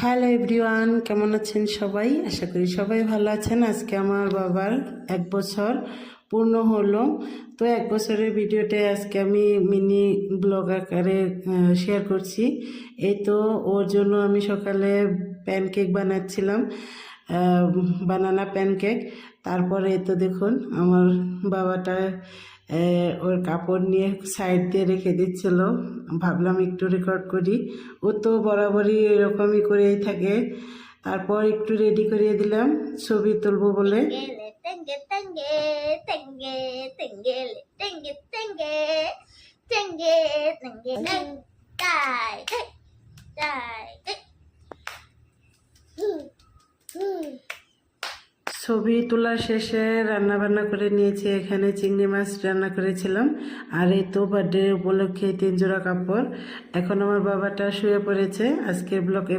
Hello everyone, কেমন আছেন সবাই? আশা করি সবাই ভালো আছেন। আজকে আমার বাবার 1 বছর পূর্ণ হলো। তো 1 বছরের ভিডিওতে আজকে আমি মিনি ব্লগ আকারে শেয়ার করছি। এই তো ওর জন্য আমি সকালে প্যানকেক বানাচ্ছিলাম, বানানা প্যানকেক। তারপরে এই তো দেখুন আমার বাবাটা ওর কাপড় নিয়ে সাইড দিয়ে রেখে দিচ্ছিল। ভাবলাম একটু রেকর্ড করি। ও তো বরাবরই এরকমই করেই থাকে। তারপর একটু রেডি করিয়ে দিলাম ছবি তুলবো বলে। ছবি তোলা শেষে রান্না বান্না করে নিয়েছি। এখানে চিংড়ি মাছ রান্না করেছিলাম। আর এই তো বার্থডে উপলক্ষে 3 জোড়া কাপড়। এখন আমার বাবাটা শুয়ে পড়েছে। আজকের ব্লগে